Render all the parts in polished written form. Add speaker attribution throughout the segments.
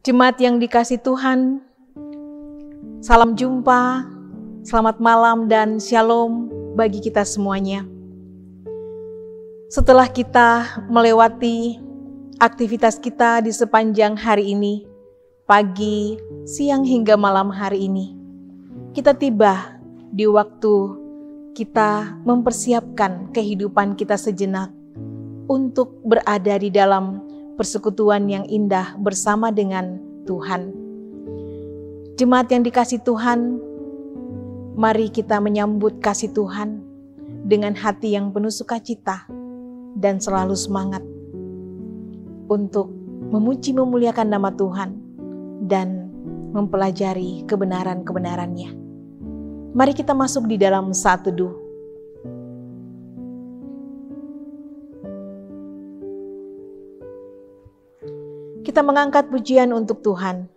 Speaker 1: Jemaat yang dikasih Tuhan, salam jumpa, selamat malam dan shalom bagi kita semuanya. Setelah kita melewati aktivitas kita di sepanjang hari ini, pagi, siang hingga malam hari ini, kita tiba di waktu kita mempersiapkan kehidupan kita sejenak untuk berada di dalam persekutuan yang indah bersama dengan Tuhan. Jemaat yang dikasih Tuhan, mari kita menyambut kasih Tuhan dengan hati yang penuh sukacita dan selalu semangat untuk memuji memuliakan nama Tuhan dan mempelajari kebenaran-kebenarannya. Mari kita masuk di dalam saat teduh. Kita mengangkat pujian untuk Tuhan.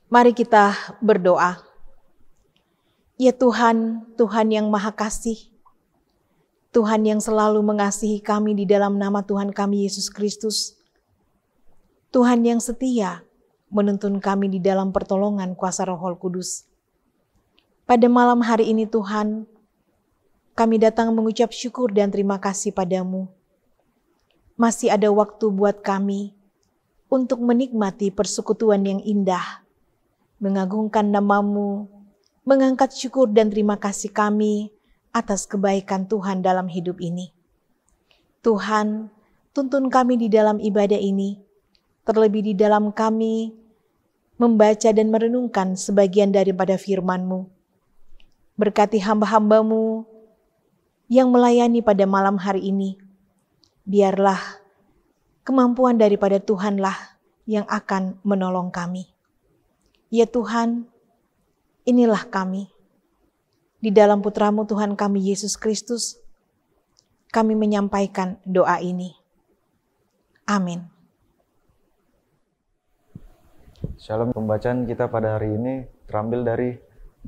Speaker 1: Mari kita berdoa. Ya Tuhan, Tuhan yang Maha Kasih, Tuhan yang selalu mengasihi kami di dalam nama Tuhan kami Yesus Kristus, Tuhan yang setia menuntun kami di dalam pertolongan kuasa Roh Kudus. Pada malam hari ini Tuhan, kami datang mengucap syukur dan terima kasih padamu. Masih ada waktu buat kami untuk menikmati persekutuan yang indah, mengagungkan namamu, mengangkat syukur dan terima kasih kami atas kebaikan Tuhan dalam hidup ini. Tuhan, tuntun kami di dalam ibadah ini, terlebih di dalam kami membaca dan merenungkan sebagian daripada firman-Mu. Berkati hamba-hamba-Mu yang melayani pada malam hari ini. Biarlah kemampuan daripada Tuhanlah yang akan menolong kami. Ya Tuhan, inilah kami. Di dalam Putra-Mu Tuhan kami Yesus Kristus, kami menyampaikan doa ini. Amin.
Speaker 2: Shalom, pembacaan kita pada hari ini terambil dari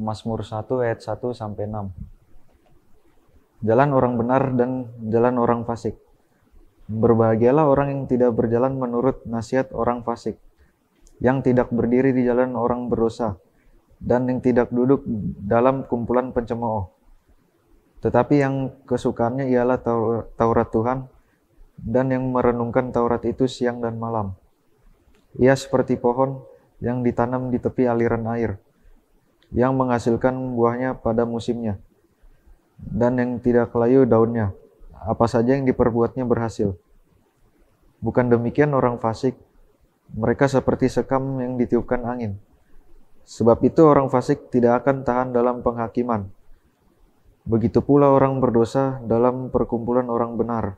Speaker 2: Mazmur 1 ayat 1 sampai 6. Jalan orang benar dan jalan orang fasik. Berbahagialah orang yang tidak berjalan menurut nasihat orang fasik, yang tidak berdiri di jalan orang berdosa, dan yang tidak duduk dalam kumpulan pencemooh. Tetapi yang kesukaannya ialah Taurat Tuhan, dan yang merenungkan Taurat itu siang dan malam. Ia seperti pohon yang ditanam di tepi aliran air, yang menghasilkan buahnya pada musimnya, dan yang tidak layu daunnya, apa saja yang diperbuatnya berhasil. Bukan demikian orang fasik, mereka seperti sekam yang ditiupkan angin. Sebab itu orang fasik tidak akan tahan dalam penghakiman. Begitu pula orang berdosa dalam perkumpulan orang benar.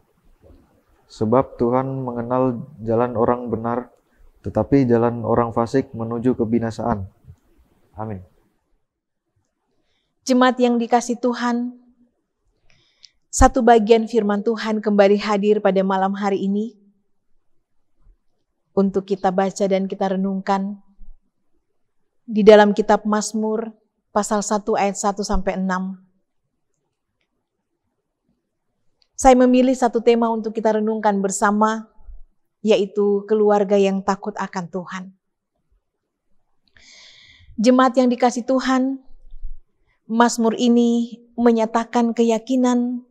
Speaker 2: Sebab Tuhan mengenal jalan orang benar, tetapi jalan orang fasik menuju kebinasaan. Amin.
Speaker 1: Jemaat yang dikasih Tuhan, Satu bagian firman Tuhan kembali hadir pada malam hari ini untuk kita baca dan kita renungkan di dalam kitab Mazmur pasal 1 ayat 1 sampai 6. Saya memilih satu tema untuk kita renungkan bersama, yaitu keluarga yang takut akan Tuhan. Jemaat yang dikasihi Tuhan, Mazmur ini menyatakan keyakinan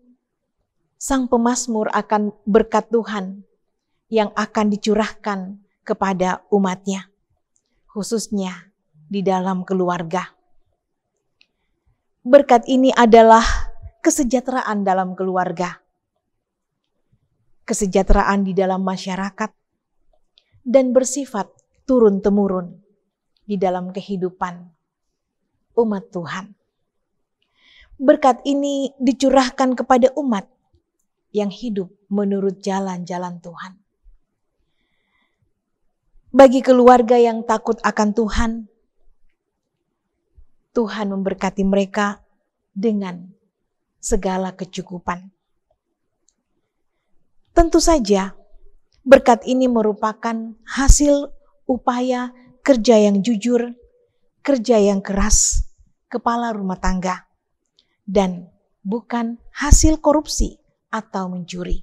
Speaker 1: sang pemazmur akan berkat Tuhan yang akan dicurahkan kepada umatnya, khususnya di dalam keluarga. Berkat ini adalah kesejahteraan dalam keluarga, kesejahteraan di dalam masyarakat, dan bersifat turun-temurun di dalam kehidupan umat Tuhan. Berkat ini dicurahkan kepada umat yang hidup menurut jalan-jalan Tuhan. Bagi keluarga yang takut akan Tuhan, Tuhan memberkati mereka dengan segala kecukupan. Tentu saja, berkat ini merupakan hasil upaya kerja yang jujur, kerja yang keras, kepala rumah tangga, dan bukan hasil korupsi atau mencuri.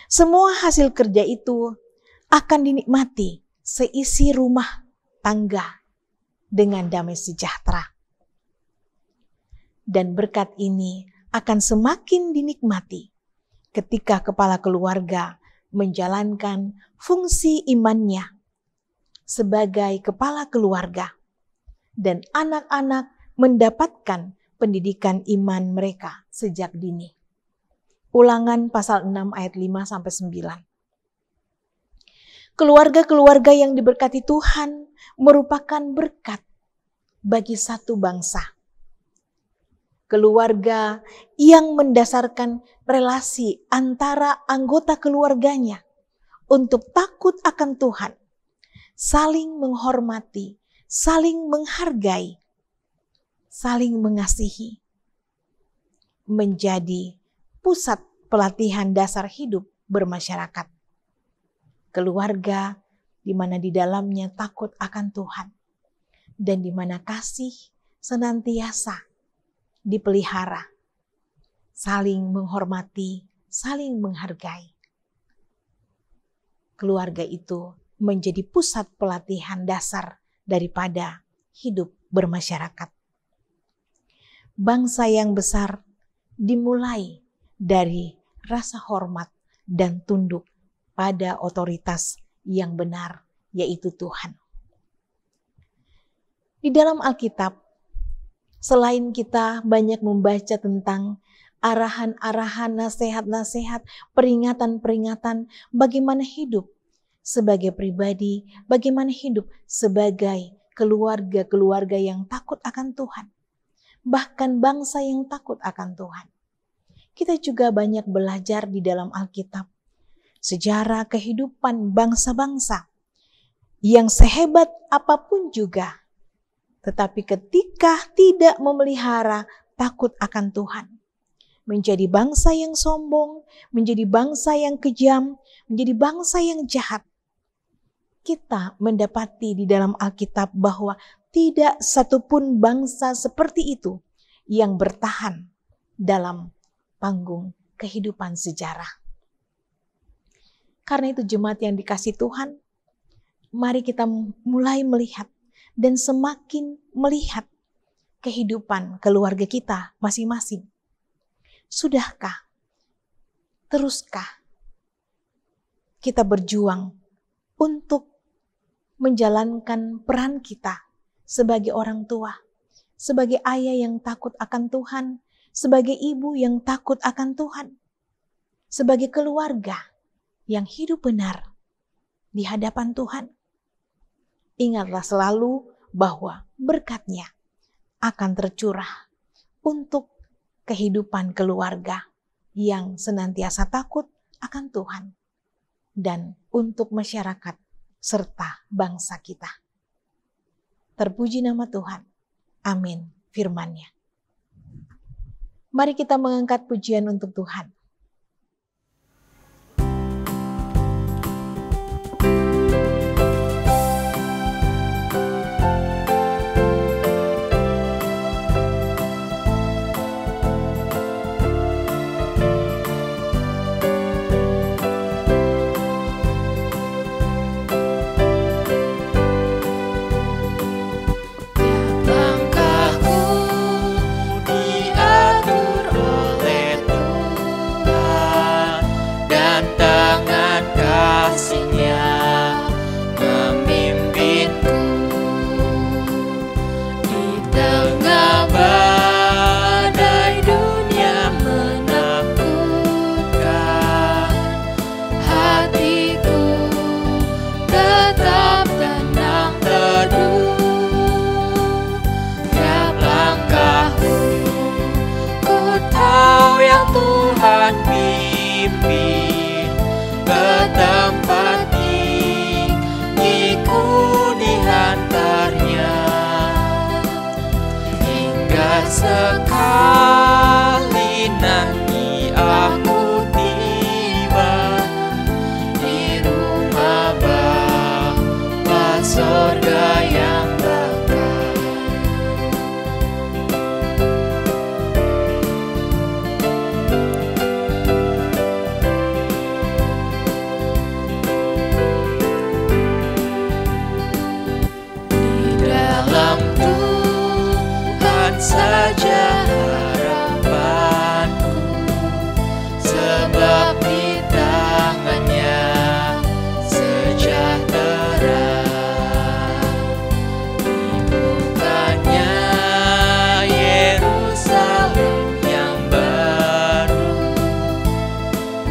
Speaker 1: Semua hasil kerja itu akan dinikmati seisi rumah tangga dengan damai sejahtera. Dan berkat ini akan semakin dinikmati ketika kepala keluarga menjalankan fungsi imannya sebagai kepala keluarga dan anak-anak mendapatkan pendidikan iman mereka sejak dini. Ulangan pasal 6 ayat 5 sampai 9. Keluarga-keluarga yang diberkati Tuhan merupakan berkat bagi satu bangsa. Keluarga yang mendasarkan relasi antara anggota keluarganya untuk takut akan Tuhan, saling menghormati, saling menghargai, saling mengasihi, menjadi pusat pelatihan dasar hidup bermasyarakat. Keluarga di mana di dalamnya takut akan Tuhan dan di mana kasih senantiasa dipelihara, saling menghormati, saling menghargai. Keluarga itu menjadi pusat pelatihan dasar daripada hidup bermasyarakat. Bangsa yang besar dimulai dari rasa hormat dan tunduk pada otoritas yang benar, yaitu Tuhan. Di dalam Alkitab, selain kita banyak membaca tentang arahan-arahan, nasihat-nasihat, peringatan-peringatan bagaimana hidup sebagai pribadi, bagaimana hidup sebagai keluarga-keluarga yang takut akan Tuhan, bahkan bangsa yang takut akan Tuhan. Kita juga banyak belajar di dalam Alkitab sejarah kehidupan bangsa-bangsa yang sehebat apapun juga, tetapi ketika tidak memelihara takut akan Tuhan, menjadi bangsa yang sombong, menjadi bangsa yang kejam, menjadi bangsa yang jahat. Kita mendapati di dalam Alkitab bahwa tidak satupun bangsa seperti itu yang bertahan dalam panggung kehidupan sejarah. Karena itu jemaat yang dikasihi Tuhan, mari kita mulai melihat dan semakin melihat kehidupan keluarga kita masing-masing. Sudahkah? Teruskah kita berjuang untuk menjalankan peran kita sebagai orang tua, sebagai ayah yang takut akan Tuhan, sebagai ibu yang takut akan Tuhan, sebagai keluarga yang hidup benar di hadapan Tuhan? Ingatlah selalu bahwa berkat-Nya akan tercurah untuk kehidupan keluarga yang senantiasa takut akan Tuhan dan untuk masyarakat serta bangsa kita. Terpuji nama Tuhan. Amin. Firman-Nya. Mari kita mengangkat pujian untuk Tuhan.
Speaker 3: Sekali nanti aku tiba di rumah Bapa surga yang bakal. Di dalam Tuhan saja harapanku, sebab di tangannya sejahtera. Dibukanya Yerusalem yang baru,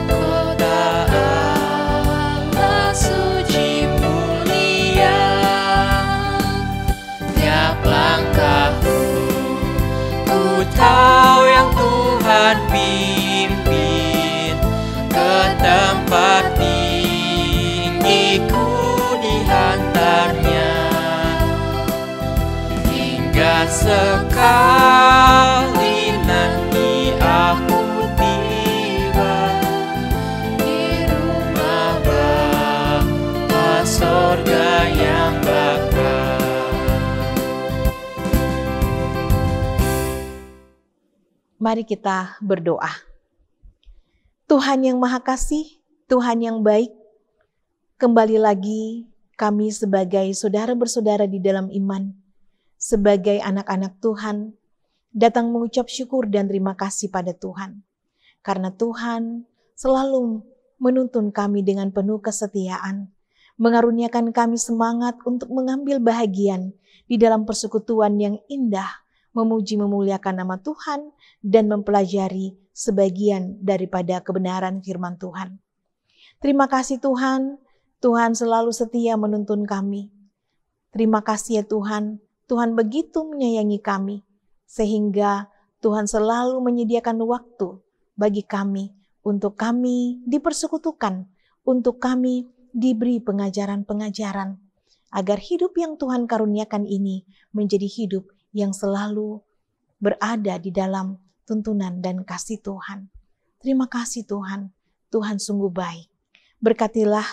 Speaker 3: kota Allah suci mulia. Tiap langkahku ku tahu yang Tuhan pimpin ke tempat tinggi, ku dihantarnya. Hingga sekali nanti aku tiba di rumah Bapa surga yang bakal.
Speaker 1: Mari kita berdoa. Tuhan yang Maha Kasih, Tuhan yang baik, kembali lagi kami sebagai saudara bersaudara di dalam iman, sebagai anak-anak Tuhan, datang mengucap syukur dan terima kasih pada Tuhan. Karena Tuhan selalu menuntun kami dengan penuh kesetiaan, mengaruniakan kami semangat untuk mengambil bahagian di dalam persekutuan yang indah, memuji memuliakan nama Tuhan, dan mempelajari sebagian daripada kebenaran firman Tuhan. Terima kasih Tuhan, Tuhan selalu setia menuntun kami. Terima kasih ya Tuhan, Tuhan begitu menyayangi kami, sehingga Tuhan selalu menyediakan waktu bagi kami, untuk kami dipersekutukan, untuk kami diberi pengajaran-pengajaran, agar hidup yang Tuhan karuniakan ini menjadi hidup yang selalu berada di dalam tuntunan dan kasih Tuhan. Terima kasih Tuhan, Tuhan sungguh baik. Berkatilah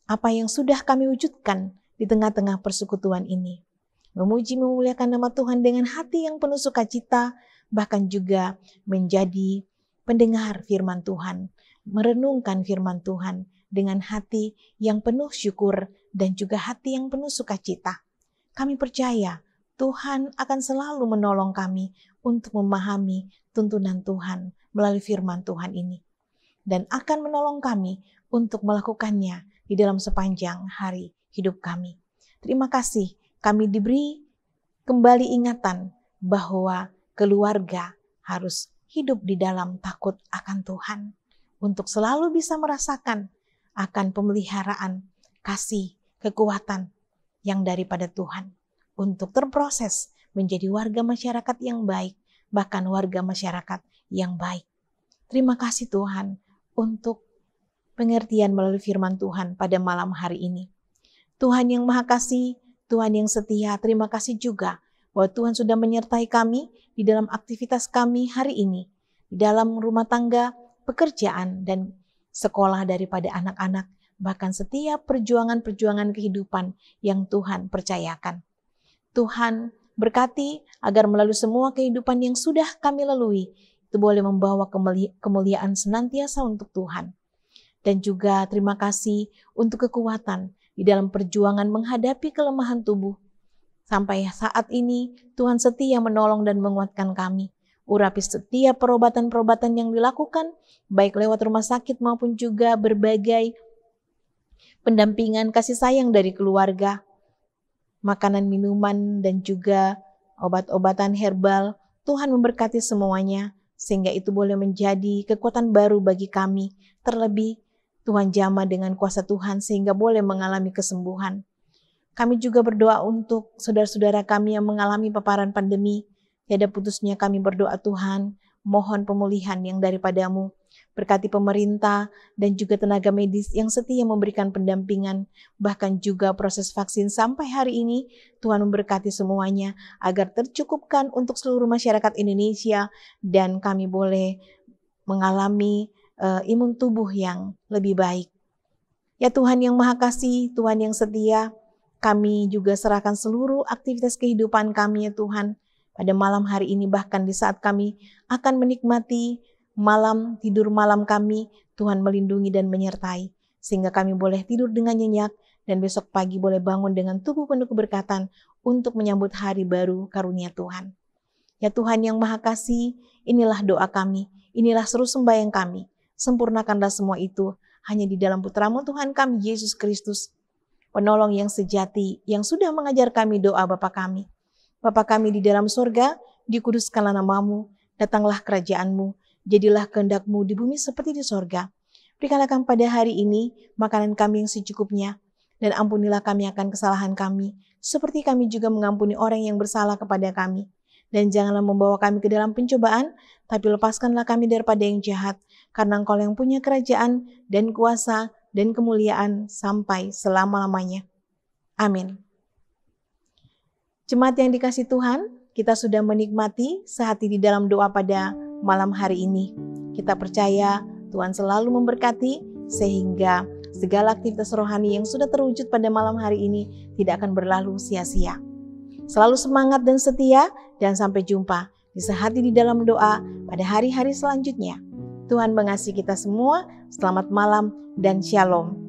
Speaker 1: apa yang sudah kami wujudkan di tengah-tengah persekutuan ini. Memuji memuliakan nama Tuhan dengan hati yang penuh sukacita, bahkan juga menjadi pendengar firman Tuhan, merenungkan firman Tuhan dengan hati yang penuh syukur dan juga hati yang penuh sukacita. Kami percaya Tuhan akan selalu menolong kami untuk memahami tuntunan Tuhan melalui firman Tuhan ini, dan akan menolong kami untuk melakukannya di dalam sepanjang hari hidup kami. Terima kasih, kami diberi kembali ingatan bahwa keluarga harus hidup di dalam takut akan Tuhan, untuk selalu bisa merasakan akan pemeliharaan, kasih, kekuatan yang daripada Tuhan, untuk terproses menjadi warga masyarakat yang baik, bahkan warga masyarakat yang baik. Terima kasih Tuhan untuk pengertian melalui firman Tuhan pada malam hari ini. Tuhan yang Maha Kasih, Tuhan yang setia, terima kasih juga bahwa Tuhan sudah menyertai kami di dalam aktivitas kami hari ini. di dalam rumah tangga, pekerjaan, dan sekolah daripada anak-anak, bahkan setiap perjuangan-perjuangan kehidupan yang Tuhan percayakan. Tuhan berkati agar melalui semua kehidupan yang sudah kami lalui, itu boleh membawa kemuliaan senantiasa untuk Tuhan. Dan juga terima kasih untuk kekuatan di dalam perjuangan menghadapi kelemahan tubuh. Sampai saat ini Tuhan setia menolong dan menguatkan kami. Urapi setiap perobatan-perobatan yang dilakukan, baik lewat rumah sakit maupun juga berbagai pendampingan kasih sayang dari keluarga, makanan, minuman, dan juga obat-obatan herbal. Tuhan memberkati semuanya, sehingga itu boleh menjadi kekuatan baru bagi kami. Terlebih Tuhan jamah dengan kuasa Tuhan sehingga boleh mengalami kesembuhan. Kami juga berdoa untuk saudara-saudara kami yang mengalami paparan pandemi. Tiada putusnya kami berdoa, Tuhan, mohon pemulihan yang daripadamu. Berkati pemerintah dan juga tenaga medis yang setia memberikan pendampingan. Bahkan juga proses vaksin sampai hari ini, Tuhan memberkati semuanya agar tercukupkan untuk seluruh masyarakat Indonesia. Dan kami boleh mengalami imun tubuh yang lebih baik. Ya Tuhan yang Maha Kasih, Tuhan yang setia, kami juga serahkan seluruh aktivitas kehidupan kami ya Tuhan. Pada malam hari ini, bahkan di saat kami akan menikmati tidur malam kami, Tuhan melindungi dan menyertai. Sehingga kami boleh tidur dengan nyenyak dan besok pagi boleh bangun dengan tubuh penuh keberkatan untuk menyambut hari baru karunia Tuhan. Ya Tuhan yang Maha Kasih, inilah doa kami, inilah seru sembahyang kami. Sempurnakanlah semua itu hanya di dalam Putra-Mu Tuhan kami, Yesus Kristus, penolong yang sejati, yang sudah mengajar kami doa Bapa kami. Bapa kami di dalam surga, dikuduskanlah nama-Mu, datanglah kerajaan-Mu, jadilah kehendak-Mu di bumi seperti di surga. Berikanlah kami pada hari ini makanan kami yang secukupnya, dan ampunilah kami akan kesalahan kami, seperti kami juga mengampuni orang yang bersalah kepada kami. Dan janganlah membawa kami ke dalam pencobaan, tapi lepaskanlah kami daripada yang jahat, karena Engkau yang punya kerajaan dan kuasa dan kemuliaan sampai selama-lamanya. Amin. Jemaat yang dikasihi Tuhan, kita sudah menikmati sehati di dalam doa pada malam hari ini. Kita percaya Tuhan selalu memberkati sehingga segala aktivitas rohani yang sudah terwujud pada malam hari ini tidak akan berlalu sia-sia. Selalu semangat dan setia, dan sampai jumpa di sehati di dalam doa pada hari-hari selanjutnya. Tuhan mengasihi kita semua, selamat malam dan shalom.